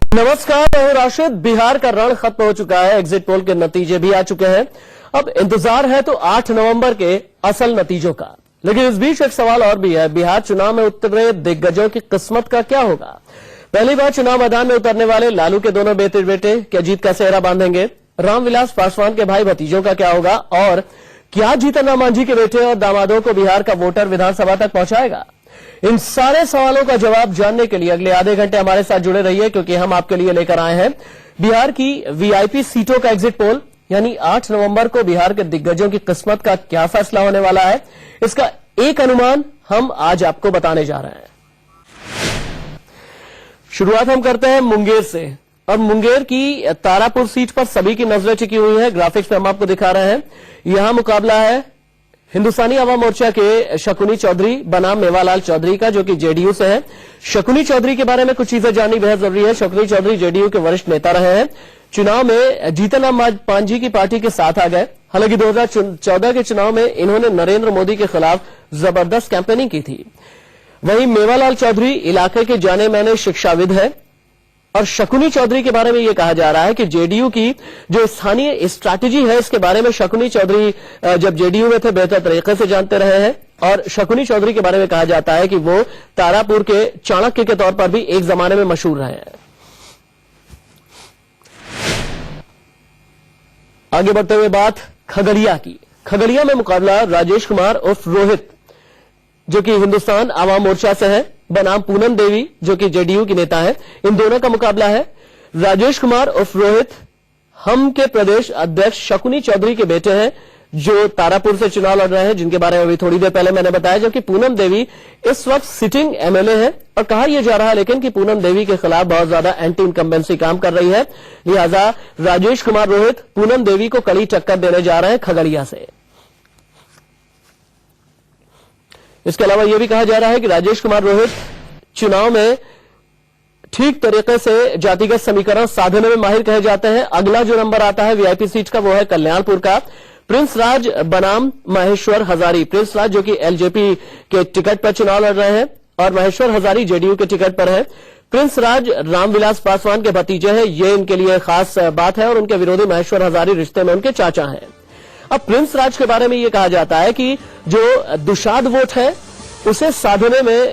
नमस्कार, मैं हूं राशिद। बिहार का रण खत्म हो चुका है, एग्जिट पोल के नतीजे भी आ चुके हैं। अब इंतजार है तो 8 नवंबर के असल नतीजों का। लेकिन इस बीच एक सवाल और भी है, बिहार चुनाव में उतरे दिग्गजों की किस्मत का क्या होगा। पहली बार चुनाव मैदान में उतरने वाले लालू के दोनों बेटे क्या जीत का सेहरा बांधेंगे। रामविलास पासवान के भाई भतीजों का क्या होगा, और क्या जीतन राम मांझी के बेटे और दामादों को बिहार का वोटर विधानसभा तक पहुंचाएगा। इन सारे सवालों का जवाब जानने के लिए अगले आधे घंटे हमारे साथ जुड़े रहिए, क्योंकि हम आपके लिए लेकर आए हैं बिहार की वीआईपी सीटों का एग्जिट पोल। यानी 8 नवंबर को बिहार के दिग्गजों की किस्मत का क्या फैसला होने वाला है, इसका एक अनुमान हम आज आपको बताने जा रहे हैं। शुरुआत हम करते हैं मुंगेर से। और मुंगेर की तारापुर सीट पर सभी की नजरें टिकी हुई है। ग्राफिक्स में हम आपको दिखा रहे हैं। यहां मुकाबला है हिंदुस्तानी आवाम मोर्चा के शकुनी चौधरी बनाम मेवालाल चौधरी का, जो कि जेडीयू से है। शकुनी चौधरी के बारे में कुछ चीजें जाननी बेहद जरूरी है। शकुनी चौधरी जेडीयू के वरिष्ठ नेता रहे हैं। चुनाव में जीतन राम मांझी की पार्टी के साथ आ गए। हालांकि 2014 के चुनाव में इन्होंने नरेंद्र मोदी के खिलाफ जबरदस्त कैंपेनिंग की थी। वहीं मेवालाल चौधरी इलाके के जाने माने शिक्षाविद है। और शकुनी चौधरी के बारे में यह कहा जा रहा है कि जेडीयू की जो स्थानीय स्ट्रैटेजी है, इसके बारे में शकुनी चौधरी जब जेडीयू में थे बेहतर तरीके से जानते रहे हैं। और शकुनी चौधरी के बारे में कहा जाता है कि वो तारापुर के चाणक्य के तौर पर भी एक जमाने में मशहूर रहे हैं। आगे बढ़ते हुए बात खगड़िया की। खगड़िया में मुकाबला राजेश कुमार उर्फ रोहित, जो कि हिंदुस्तान आवाम मोर्चा से है, बनाम पूनम देवी, जो कि जेडीयू की नेता है। इन दोनों का मुकाबला है। राजेश कुमार उर्फ रोहित हम के प्रदेश अध्यक्ष शकुनी चौधरी के बेटे हैं, जो तारापुर से चुनाव लड़ रहे हैं, जिनके बारे में अभी थोड़ी देर पहले मैंने बताया। जबकि पूनम देवी इस वक्त सिटिंग एमएलए है। और कहा यह जा रहा है लेकिन कि पूनम देवी के खिलाफ बहुत ज्यादा एंटी इनकम्बेंसी काम कर रही है। लिहाजा राजेश कुमार रोहित पूनम देवी को कड़ी टक्कर देने जा रहे हैं खगड़िया से। इसके अलावा यह भी कहा जा रहा है कि राजेश कुमार रोहित चुनाव में ठीक तरीके से जातिगत समीकरण साधने में माहिर कहे जाते हैं। अगला जो नंबर आता है वीआईपी सीट का, वो है कल्याणपुर का। प्रिंस राज बनाम महेश्वर हजारी। प्रिंस राज जो कि एलजेपी के टिकट पर चुनाव लड़ रहे हैं, और महेश्वर हजारी जेडीयू के टिकट पर है। प्रिंस राज रामविलास पासवान के भतीजे हैं, ये इनके लिए खास बात है। और उनके विरोधी महेश्वर हजारी रिश्ते में उनके चाचा हैं। अब प्रिंस राज के बारे में यह कहा जाता है कि जो दुशाद वोट है उसे साधने में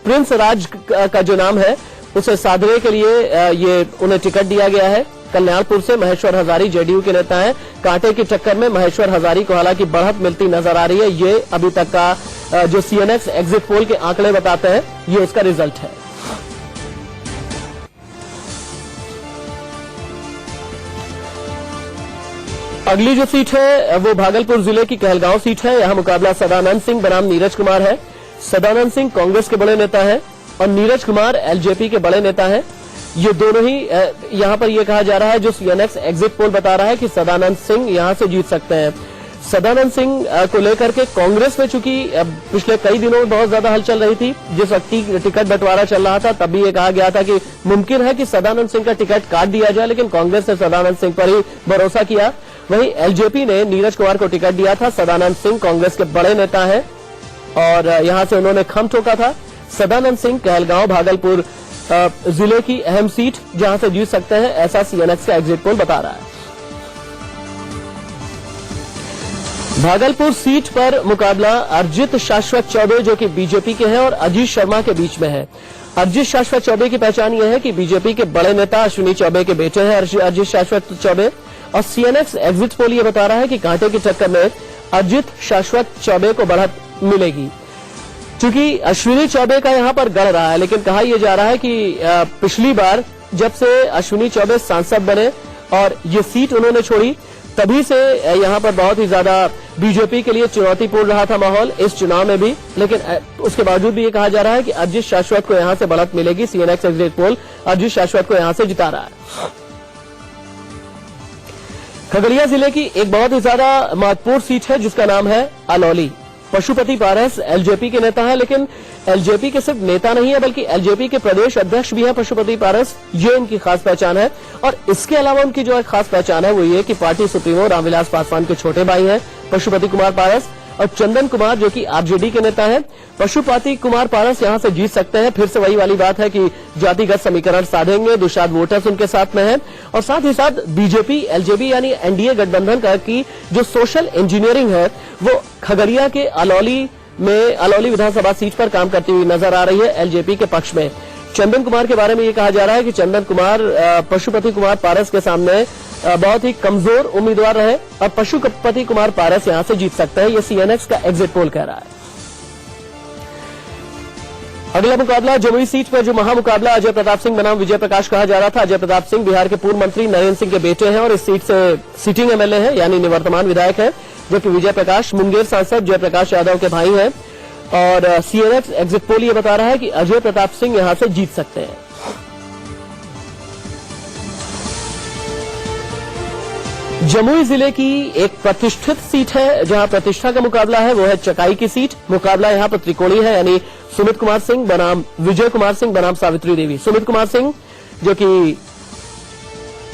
प्रिंस राज का जो नाम है उसे साधने के लिए ये उन्हें टिकट दिया गया है। कल्याणपुर से महेश्वर हजारी जेडीयू के नेता हैं। कांटे की टक्कर में महेश्वर हजारी को हालांकि बढ़त मिलती नजर आ रही है। ये अभी तक का जो सीएनएक्स एग्जिट पोल के आंकड़े बताते हैं, ये उसका रिजल्ट है। अगली जो सीट है वो भागलपुर जिले की कहलगांव सीट है। यहां मुकाबला सदानंद सिंह बनाम नीरज कुमार है। सदानंद सिंह कांग्रेस के बड़े नेता हैं और नीरज कुमार एलजेपी के बड़े नेता हैं। ये दोनों ही यहां पर यह कहा जा रहा है, जो सीएनएक्स एग्जिट पोल बता रहा है कि सदानंद सिंह यहां से जीत सकते हैं। सदानंद सिंह को लेकर के कांग्रेस में चूंकि पिछले कई दिनों में बहुत ज्यादा हलचल रही थी, जिस वक्त टिकट बंटवारा चल रहा था तब भी ये कहा गया था कि मुमकिन है कि सदानंद सिंह का टिकट काट दिया जाए, लेकिन कांग्रेस ने सदानंद सिंह पर ही भरोसा किया। वहीं एलजेपी ने नीरज कुमार को टिकट दिया था। सदानंद सिंह कांग्रेस के बड़े नेता हैं और यहां से उन्होंने खम ठोका था। सदानंद सिंह कहलगांव भागलपुर जिले की अहम सीट जहां से जीत सकते हैं, ऐसा सीएनएक्स का एग्जिट पोल बता रहा है। भागलपुर सीट पर मुकाबला अर्जित शाश्वत चौबे, जो कि बीजेपी के हैं, और अजीत शर्मा के बीच में है। अर्जित शाश्वत चौबे की पहचान यह है कि बीजेपी के बड़े नेता अश्विनी चौबे के बेटे हैं अर्जित शाश्वत चौबे। और सीएनएक्स एग्जिट पोल ये बता रहा है कि कांटे की टक्कर में अर्जित शाश्वत चौबे को बढ़त मिलेगी। चूंकि अश्विनी चौबे का यहां पर गढ़ रहा है, लेकिन कहा यह जा रहा है कि पिछली बार जब से अश्विनी चौबे सांसद बने और ये सीट उन्होंने छोड़ी, तभी से यहां पर बहुत ही ज्यादा बीजेपी के लिए चुनौतीपूर्ण रहा था माहौल इस चुनाव में भी। लेकिन उसके बावजूद भी ये कहा जा रहा है कि अर्जित शाश्वत को यहां से बढ़त मिलेगी। सीएनएक्स एग्जिट पोल अर्जित शाश्वत को यहां से जिता रहा है। खगड़िया जिले की एक बहुत ही ज्यादा महत्वपूर्ण सीट है जिसका नाम है अलौली। पशुपति पारस एलजेपी के नेता है, लेकिन एलजेपी के सिर्फ नेता नहीं है बल्कि एलजेपी के प्रदेश अध्यक्ष भी है पशुपति पारस। ये इनकी खास पहचान है। और इसके अलावा उनकी जो एक खास पहचान है वो ये कि पार्टी सुप्रीमो रामविलास पासवान के छोटे भाई हैं पशुपति कुमार पारस। और चंदन कुमार जो कि आरजेडी के नेता हैं। पशुपति कुमार पारस यहां से जीत सकते हैं। फिर से वही वाली बात है कि जातिगत समीकरण साधेंगे, दुशाद वोटर्स उनके साथ में है। और साथ ही साथ बीजेपी एलजेपी यानी एनडीए गठबंधन का की जो सोशल इंजीनियरिंग है वो खगड़िया के अलौली विधानसभा सीट पर काम करती हुई नजर आ रही है एलजेपी के पक्ष में। चंदन कुमार के बारे में ये कहा जा रहा है कि चंदन कुमार पशुपति कुमार पारस के सामने बहुत ही कमजोर उम्मीदवार रहे और पशुपति कुमार पारस यहां से जीत सकते हैं, ये सीएनएक्स का एग्जिट पोल कह रहा है। अगला मुकाबला जमुई सीट पर जो महामुकाबला अजय प्रताप सिंह बनाम विजय प्रकाश कहा जा रहा था। अजय प्रताप सिंह बिहार के पूर्व मंत्री नरेंद्र सिंह के बेटे हैं और इस सीट से सिटिंग एमएलए हैं यानी निवर्तमान विधायक है, जबकि विजय प्रकाश मुंगेर सांसद जयप्रकाश यादव के भाई हैं। और सीएनएक्स एग्जिट पोल ये बता रहा है कि अजय प्रताप सिंह यहां से जीत सकते हैं। जमुई जिले की एक प्रतिष्ठित सीट है जहां प्रतिष्ठा का मुकाबला है, वो है चकाई की सीट। मुकाबला यहां पर त्रिकोणीय है यानी सुमित कुमार सिंह बनाम विजय कुमार सिंह बनाम सावित्री देवी। सुमित कुमार सिंह जो कि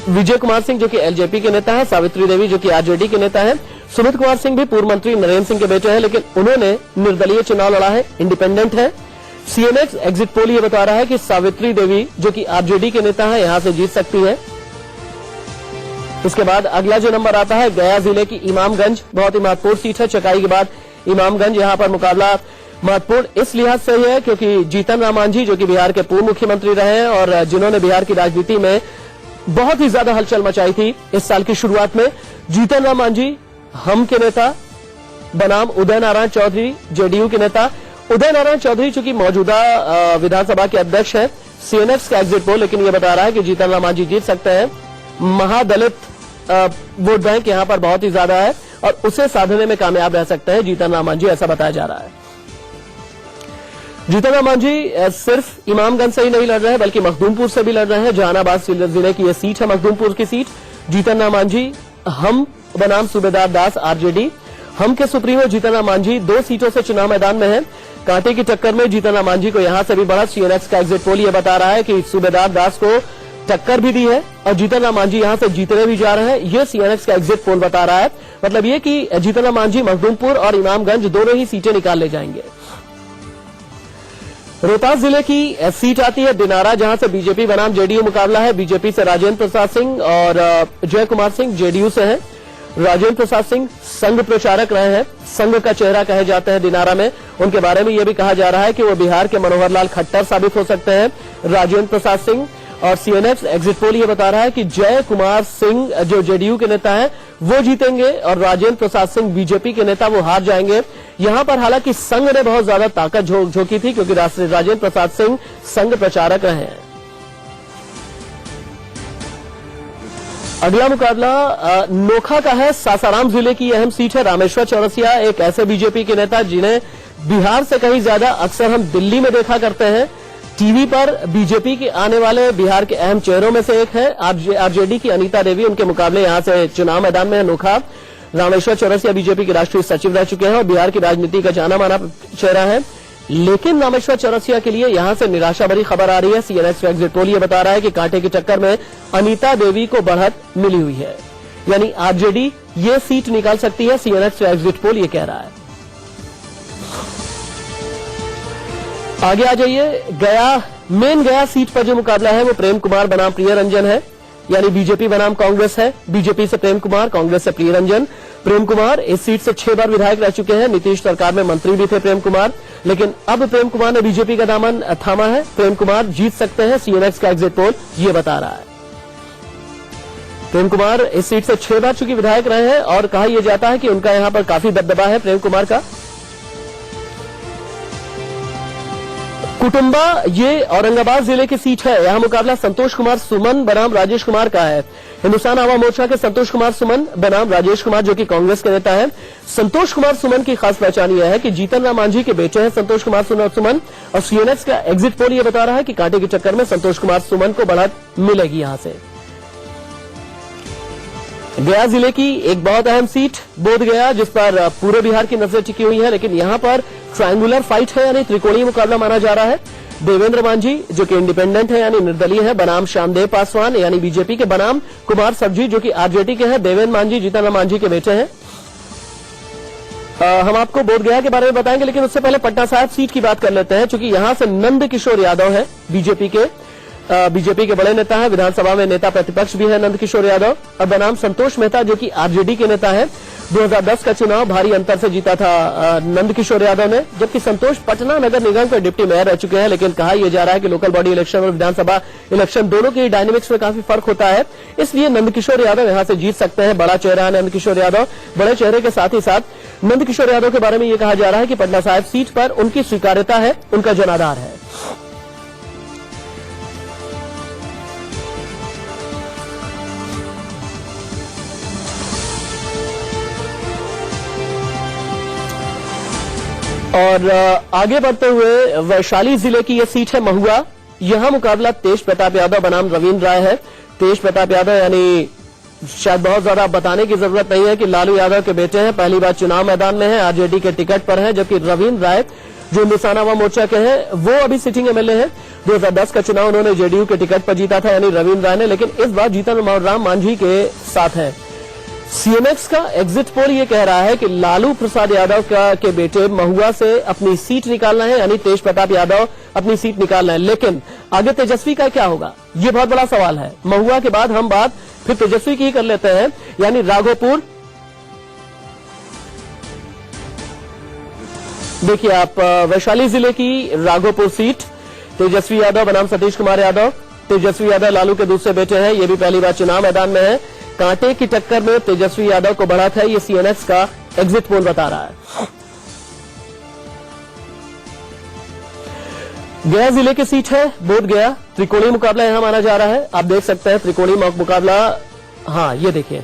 विजय कुमार सिंह जो कि एलजेपी के नेता है, सावित्री देवी जो कि आरजेडी के नेता है। सुमित कुमार सिंह भी पूर्व मंत्री नरेंद्र सिंह के बेटे हैं, लेकिन उन्होंने निर्दलीय चुनाव लड़ा है, इंडिपेंडेंट है। सीएनएक्स एग्जिट पोल ये बता रहा है कि सावित्री देवी जो कि आरजेडी के नेता है यहां से जीत सकती है। इसके बाद अगला जो नंबर आता है गया जिले की इमामगंज, बहुत ही महत्वपूर्ण सीट है। चकाई के बाद इमामगंज, यहां पर मुकाबला महत्वपूर्ण इस लिहाज से है क्योंकि जीतन राम मांझी जो कि बिहार के पूर्व मुख्यमंत्री रहे हैं और जिन्होंने बिहार की राजनीति में बहुत ही ज्यादा हलचल मचाई थी इस साल की शुरुआत में। जीतन राम मांझी हम के नेता बनाम उदय नारायण चौधरी जेडीयू के नेता। उदय नारायण चौधरी चूंकि मौजूदा विधानसभा के अध्यक्ष हैं, सीएनएक्स का एग्जिट पोल लेकिन यह बता रहा है कि जीतन राम मांझी जीत सकते हैं। महादलित वोट बैंक यहां पर बहुत ही ज्यादा है और उसे साधने में कामयाब रह सकते हैं जीतन राम मांझी, ऐसा बताया जा रहा है। जीतन राम मांझी सिर्फ इमामगंज से ही नहीं लड़ रहे हैं बल्कि मखदूमपुर से भी लड़ रहे हैं। जहानाबाद जिले की यह सीट है, मखदूमपुर की सीट। जीतन राम मांझी हम बनाम सूबेदार दास आरजेडी। हम के सुप्रीमो जीतन राम मांझी 2 सीटों से चुनाव मैदान में है। कांटे की टक्कर में जीतन राम मांझी को यहां से भी बढ़त। सीएनएक्स का एग्जिट पोल यह बता रहा है कि सूबेदार दास को टक्कर भी दी है और जीतन राम मांझी यहां से जीतने भी जा रहे हैं, यह सीएनएक्स का एग्जिट पोल बता रहा है। मतलब यह कि जीतन राम मांझी मखदूमपुर और इमामगंज दोनों ही सीटें निकाल ले जाएंगे। रोहतास जिले की सीट आती है दिनारा, जहां से बीजेपी बनाम जेडीयू मुकाबला है। बीजेपी से राजेंद्र प्रसाद सिंह और जय कुमार सिंह जेडीयू से हैं। राजेंद्र प्रसाद सिंह संघ प्रचारक रहे हैं, संघ का चेहरा कहे जाते हैं दिनारा में। उनके बारे में यह भी कहा जा रहा है कि वो बिहार के मनोहर लाल खट्टर साबित हो सकते हैं, राजेंद्र प्रसाद सिंह। और सीएनएक्स एग्जिट पोल ये बता रहा है कि जय कुमार सिंह जो जेडीयू के नेता हैं वो जीतेंगे और राजेंद्र प्रसाद सिंह बीजेपी के नेता वो हार जाएंगे। यहां पर हालांकि संघ ने बहुत ज्यादा ताकत झोंकी थी क्योंकि राजेंद्र प्रसाद सिंह संघ प्रचारक रहे हैं। अगला मुकाबला नोखा का है। सासाराम जिले की अहम सीट है। रामेश्वर चौरसिया एक ऐसे बीजेपी के नेता जिन्हें बिहार से कहीं ज्यादा अक्सर हम दिल्ली में देखा करते हैं। टीवी पर बीजेपी के आने वाले बिहार के अहम चेहरों में से एक है। आरजेडी की अनीता देवी उनके मुकाबले यहां से चुनाव मैदान में है नोखा। रामेश्वर चौरसिया बीजेपी के राष्ट्रीय सचिव रह चुके हैं और बिहार की राजनीति का जाना माना चेहरा है, लेकिन रामेश्वर चौरसिया के लिए यहां से निराशा भरी खबर आ रही है। सीएनएक्स का एग्जिट पोल ये बता रहा है कि कांटे की टक्कर में अनीता देवी को बढ़त मिली हुई है, यानी आरजेडी ये सीट निकाल सकती है। सीएनएक्स का एग्जिट पोल ये कह रहा है। आगे आ जाइए, गया सीट पर जो मुकाबला है वो प्रेम कुमार बनाम प्रिय रंजन है, यानी बीजेपी बनाम कांग्रेस है। बीजेपी से प्रेम कुमार, कांग्रेस से प्रिय रंजन। प्रेम कुमार इस सीट से 6 बार विधायक रह चुके हैं। नीतीश सरकार में मंत्री भी थे प्रेम कुमार, लेकिन अब प्रेम कुमार ने बीजेपी का दामन थामा है। प्रेम कुमार जीत सकते हैं, सीएनएक्स का एग्जिट पोल ये बता रहा है। प्रेम कुमार इस सीट से 6 बार चूंकि विधायक रहे हैं और कहा यह जाता है कि उनका यहां पर काफी दबदबा है प्रेम कुमार का। कुटुंबा ये औरंगाबाद जिले की सीट है। यहां मुकाबला संतोष कुमार सुमन बनाम राजेश कुमार का है। हिंदुस्तान आवाम मोर्चा के संतोष कुमार सुमन बनाम राजेश कुमार जो कि कांग्रेस के नेता है। संतोष कुमार सुमन की खास पहचान यह है कि जीतन राम मांझी के बेटे हैं संतोष कुमार सुमन, और सीएनएक्स का एग्जिट पोल यह बता रहा है कि कांटे की टक्कर में संतोष कुमार सुमन को बढ़त मिलेगी। यहां से गया जिले की एक बहुत अहम सीट बोध गया, जिस पर पूरे बिहार की नजर टिकी हुई है, लेकिन यहां पर ट्रायंगुलर फाइट है, यानी त्रिकोणीय मुकाबला माना जा रहा है। देवेंद्र मांझी जो कि इंडिपेंडेंट है यानी निर्दलीय है बनाम श्यामदेव पासवान यानी बीजेपी के बनाम कुमार सब्जी जो कि आरजेडी के हैं। देवेंद्र मांझी जीतन राम मांझी के बेटे हैं। हम आपको बोधगया के बारे में बताएंगे, लेकिन उससे पहले पटना साहिब सीट की बात कर लेते हैं, क्योंकि यहां से नंद किशोर यादव है बीजेपी के बड़े नेता हैं। विधानसभा में नेता प्रतिपक्ष भी है नंद किशोर यादव। और बनाम संतोष मेहता जो कि आरजेडी के नेता है। 2010 का चुनाव भारी अंतर से जीता था नंद किशोर यादव ने, जबकि संतोष पटना नगर निगम के डिप्टी मेयर रह चुके हैं। लेकिन कहा यह जा रहा है कि लोकल बॉडी इलेक्शन और विधानसभा इलेक्शन दोनों की डायनेमिक्स में काफी फर्क होता है, इसलिए नंद किशोर यादव यहां से जीत सकते हैं। बड़ा चेहरा है नंद किशोर यादव। बड़े चेहरे के साथ ही साथ नंद किशोर यादव के बारे में यह कहा जा रहा है कि पटना साहिब सीट पर उनकी स्वीकार्यता है, उनका जनाधार है। और आगे बढ़ते हुए वैशाली जिले की यह सीट है महुआ। यहां मुकाबला तेज प्रताप यादव बनाम रविंद्र राय है। तेज प्रताप यादव यानी शायद बहुत ज्यादा बताने की जरूरत नहीं है कि लालू यादव के बेटे हैं, पहली बार चुनाव मैदान में है, आरजेडी के टिकट पर हैं, जबकि रविंद्र राय जो निशाना व मोर्चा के हैं वो अभी सिटिंग एमएलए हैं। 2010 का चुनाव उन्होंने जेडीयू के टिकट पर जीता था यानी रविंद्र राय ने, लेकिन इस बार जीतन राम मांझी के साथ है। सीएमएक्स का एग्जिट पोल ये कह रहा है कि लालू प्रसाद यादव के बेटे महुआ से अपनी सीट निकालना है, यानी तेज प्रताप यादव अपनी सीट निकालना है। लेकिन आगे तेजस्वी का क्या होगा, ये बहुत बड़ा सवाल है। महुआ के बाद हम बात फिर तेजस्वी की ही कर लेते हैं, यानी राघोपुर। देखिए आप वैशाली जिले की राघोपुर सीट, तेजस्वी यादव बनाम सतीश कुमार यादव। तेजस्वी यादव लालू के दूसरे बेटे हैं, ये भी पहली बार चुनाव मैदान में है। कांटे की टक्कर में तेजस्वी यादव को बढ़त है, ये सीएनएक्स का एग्जिट पोल बता रहा है। गया जिले की सीट है बोधगया। त्रिकोणीय मुकाबला यहां माना जा रहा है। आप देख सकते हैं त्रिकोणीय मुकाबला। हाँ ये देखिए,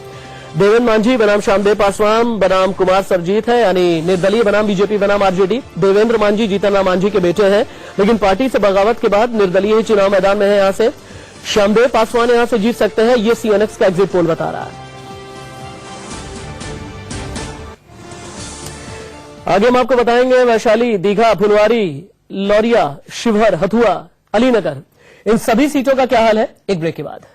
देवेंद्र मांझी बनाम श्यामदेव पासवान बनाम कुमार सरजीत है, यानी निर्दलीय बनाम बीजेपी बनाम आरजेडी। देवेंद्र मांझी जीतन राम मांझी के बेटे हैं, लेकिन पार्टी से बगावत के बाद निर्दलीय ही चुनाव मैदान में है। यहां से श्यामदेव पासवान यहां से जीत सकते हैं, ये सीएनएक्स का एग्जिट पोल बता रहा है। आगे हम आपको बताएंगे वैशाली, दीघा, फुलवारी, लौरिया, शिवहर, हथुआ, अलीनगर, इन सभी सीटों का क्या हाल है, एक ब्रेक के बाद।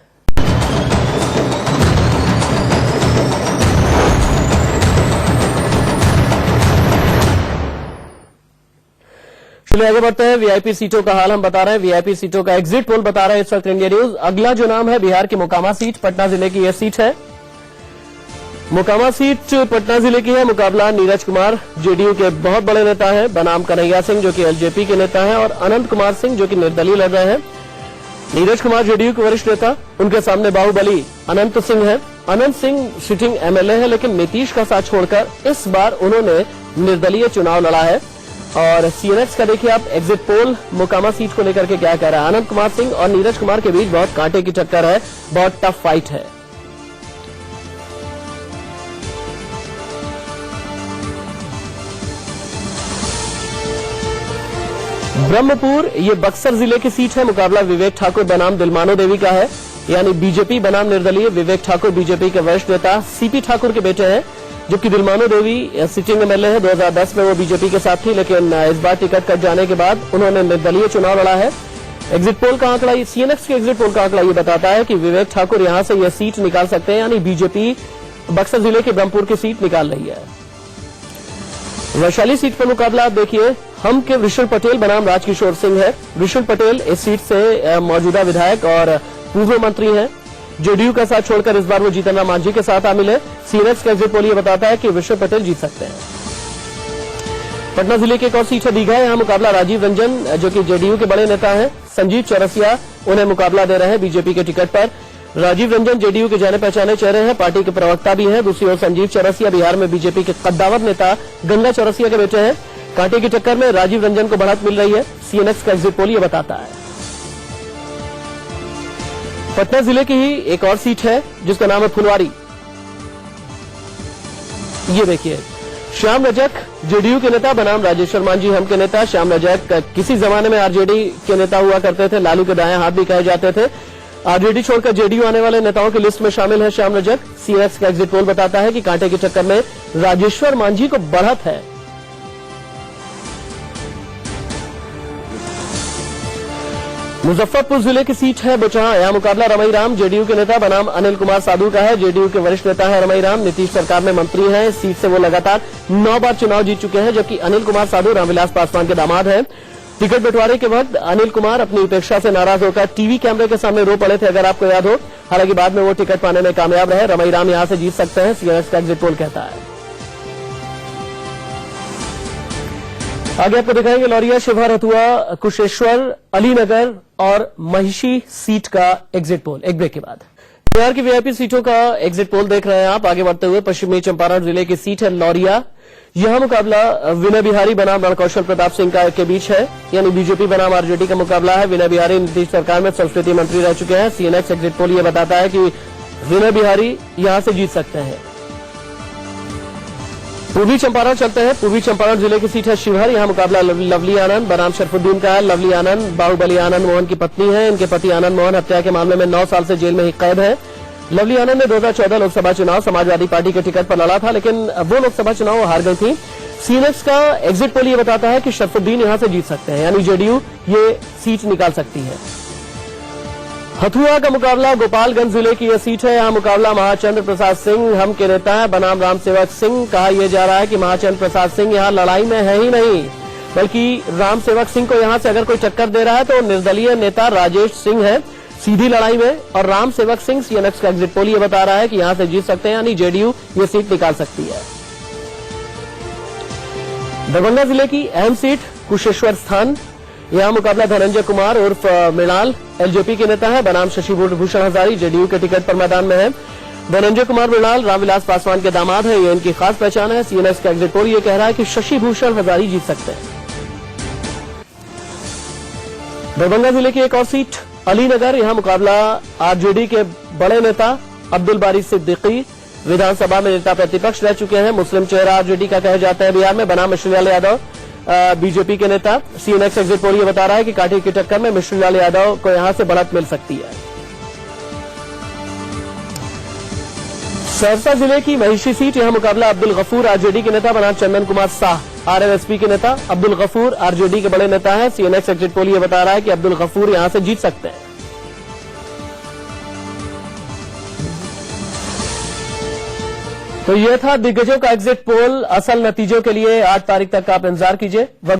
चलिए आगे बढ़ते हैं। वीआईपी सीटों का हाल हम बता रहे हैं, वीआईपी सीटों का एग्जिट पोल बता रहे हैं इस वक्त इंडिया न्यूज। अगला जो नाम है बिहार की मोकामा सीट, पटना जिले की यह सीट है। मोकामा सीट पटना जिले की है। मुकाबला नीरज कुमार जेडीयू के बहुत बड़े नेता हैं बनाम कन्हैया सिंह जो कि एलजेपी के नेता हैं, और अनंत कुमार सिंह जो कि निर्दलीय लड़ रहे हैं। नीरज कुमार जेडीयू के वरिष्ठ नेता, उनके सामने बाहुबली अनंत सिंह है। अनंत सिंह सिटिंग एमएलए है, लेकिन नीतीश का साथ छोड़कर इस बार उन्होंने निर्दलीय चुनाव लड़ा है। और सीएनएक्स का देखिए आप एग्जिट पोल मोकामा सीट को लेकर के क्या कह रहा है। अनंत कुमार सिंह और नीरज कुमार के बीच बहुत कांटे की टक्कर है, बहुत टफ फाइट है। ब्रह्मपुर ये बक्सर जिले की सीट है। मुकाबला विवेक ठाकुर बनाम दिलमानो देवी का है, यानी बीजेपी बनाम निर्दलीय। विवेक ठाकुर बीजेपी के वरिष्ठ नेता सीपी ठाकुर के बेटे हैं, जबकि दिलमानो देवी सिटिंग एमएलए है। 2010 में वो बीजेपी के साथ थी, लेकिन इस बार टिकट कट जाने के बाद उन्होंने निर्दलीय चुनाव लड़ा है। एग्जिट पोल का आंकड़ा, सीएनएक्स के एग्जिट पोल का आंकड़ा ये बताता है कि विवेक ठाकुर यहां से यह सीट निकाल सकते हैं, यानी बीजेपी बक्सर जिले के ब्रह्मपुर की सीट निकाल रही है। वैशाली सीट पर मुकाबला आप देखिए, हम के विशुल पटेल बनाम राजकिशोर सिंह है। विशुल पटेल इस सीट से मौजूदा विधायक और पूर्व मंत्री हैं। जेडीयू का साथ छोड़कर इस बार वो जीतन राम मांझी के साथ शामिल है। सीएनएक्स का एग्जिट पोल ये बताता है कि विशुल पटेल जीत सकते हैं। पटना जिले की एक और सीट है दीघा। यहां मुकाबला राजीव रंजन जो कि जेडीयू के बड़े नेता हैं, संजीव चौरसिया उन्हें मुकाबला दे रहे हैं बीजेपी के टिकट पर। राजीव रंजन जेडीयू के जाने पहचाने चेहरे हैं, पार्टी के प्रवक्ता भी हैं। दूसरी ओर संजीव चौरसिया बिहार में बीजेपी के कद्दावर नेता गंगा चौरसिया के बेटे हैं। कांटे की टक्कर में राजीव रंजन को बढ़त मिल रही है, सीएनएक्स का एग्जिट पोल ये बताता है। पटना जिले की ही एक और सीट है जिसका नाम है फुलवारी। ये देखिए, श्याम रजक जेडीयू के नेता बनाम राजेश्वर मांझी हम के नेता। श्याम रजक किसी जमाने में आरजेडी के नेता हुआ करते थे, लालू के दाएं हाथ भी कहे जाते थे। आरजेडी छोड़कर जेडीयू आने वाले नेताओं की लिस्ट में शामिल है श्याम रजक। सीएनएक्स का एग्जिट पोल बताता है कि कांटे की टक्कर में राजेश्वर मांझी को बढ़त है। मुजफ्फरपुर जिले की सीट है बुचहा। यहां मुकाबला रमई राम जेडीयू के नेता बनाम अनिल कुमार साधु का है। जेडीयू के वरिष्ठ नेता है रमई राम, नीतीश सरकार में मंत्री हैं। इस सीट से वो लगातार 9 बार चुनाव जीत चुके हैं, जबकि अनिल कुमार साधु रामविलास पासवान के दामाद हैं। टिकट बंटवारे के वक्त अनिल कुमार अपनी उपेक्षा से नाराज होकर टीवी कैमरे के सामने रो पड़े थे, अगर आपको याद हो। हालांकि बाद में वो टिकट पाने में कामयाब रहे। रमई राम यहां से जीत सकते हैं, सीएनएक्स का एग्जिट पोल कहता है। आगे आपको दिखाएंगे लौरिया, शिवहर, हथुआ, कुशेश्वर, अलीनगर और महिषी सीट का एग्जिट पोल एक ब्रेक के बाद। बिहार की वीआईपी सीटों का एग्जिट पोल देख रहे हैं आप। आगे बढ़ते हुए पश्चिमी चंपारण जिले की सीट है लौरिया। यह मुकाबला विनय बिहारी बनाम रणकौशल प्रताप सिंह का के बीच है, यानी बीजेपी बनाम आरजेडी का मुकाबला है। विनय बिहारी नीतीश सरकार में संस्कृति मंत्री रह चुके हैं। सीएनएक्स एग्जिट पोल यह बताता है कि विनय बिहारी यहां से जीत सकते हैं। पूर्वी चंपारण चलते हैं। पूर्वी चंपारण जिले की सीट है शिवहर। यहां मुकाबला लवली आनंद बनाम शरफुद्दीन का है। लवली आनंद बाहुबली आनंद मोहन की पत्नी है। इनके पति आनंद मोहन हत्या के मामले में 9 साल से जेल में ही कैद है। लवली आनंद ने 2014 लोकसभा चुनाव समाजवादी पार्टी के टिकट पर लड़ा था, लेकिन वो लोकसभा चुनाव हार गई थी। सीएनएक्स का एग्जिट पोल ये बताता है कि शरफुद्दीन यहां से जीत सकते हैं, यानी जेडीयू ये सीट निकाल सकती है। हथुआ का मुकाबला गोपालगंज जिले की यह सीट है। यहां मुकाबला महाचंद्र प्रसाद सिंह हम के नेता है बनाम राम सेवक सिंह। कहा यह जा रहा है कि महाचंद्र प्रसाद सिंह यहां लड़ाई में है ही नहीं, बल्कि राम सेवक सिंह को यहां से अगर कोई टक्कर दे रहा है तो निर्दलीय नेता राजेश सिंह है सीधी लड़ाई में। और राम सेवक सिंह, सीएनएक्स का एग्जिट पोल ये बता रहा है कि यहां से जीत सकते हैं, यानी जेडीयू ये सीट निकाल सकती है। दरभंगा जिले की अहम सीट कुशेश्वर स्थान। यहां मुकाबला धनंजय कुमार उर्फ मृणाल एलजेपी के नेता है बनाम शशि भूषण हजारी, जेडीयू के टिकट पर मैदान में है। धनंजय कुमार मृणाल रामविलास पासवान के दामाद है, ये इनकी खास पहचान है। सीएनएक्स का एग्जिट पोल ये कह रहा है कि शशि भूषण हजारी जीत सकते हैं। दरभंगा जिले की एक और सीट अलीनगर। यहां मुकाबला आरजेडी के बड़े नेता अब्दुल बारी सिद्दीकी, विधानसभा में नेता प्रतिपक्ष रह चुके हैं। मुस्लिम चेहरा आरजेडी का कहे जाता है बिहार में, बनाम मिश्रीलाल यादव बीजेपी के नेता। सीएनएक्स एग्जिट पोल ये बता रहा है कि काठी की टक्कर में मिश्रीलाल यादव को यहां से बढ़त मिल सकती है। सहरसा जिले की महिषी सीट। यहां मुकाबला अब्दुल गफूर आरजेडी के नेता बनाम चंदन कुमार साह आरएलएसपी के नेता। अब्दुल गफूर आरजेडी के बड़े नेता हैं। सीएनएक्स एग्जिट पोल ये बता रहा है कि अब्दुल गफूर यहां से जीत सकते हैं। तो यह था दिग्गजों का एग्जिट पोल। असल नतीजों के लिए 8 तारीख तक आप इंतजार कीजिए।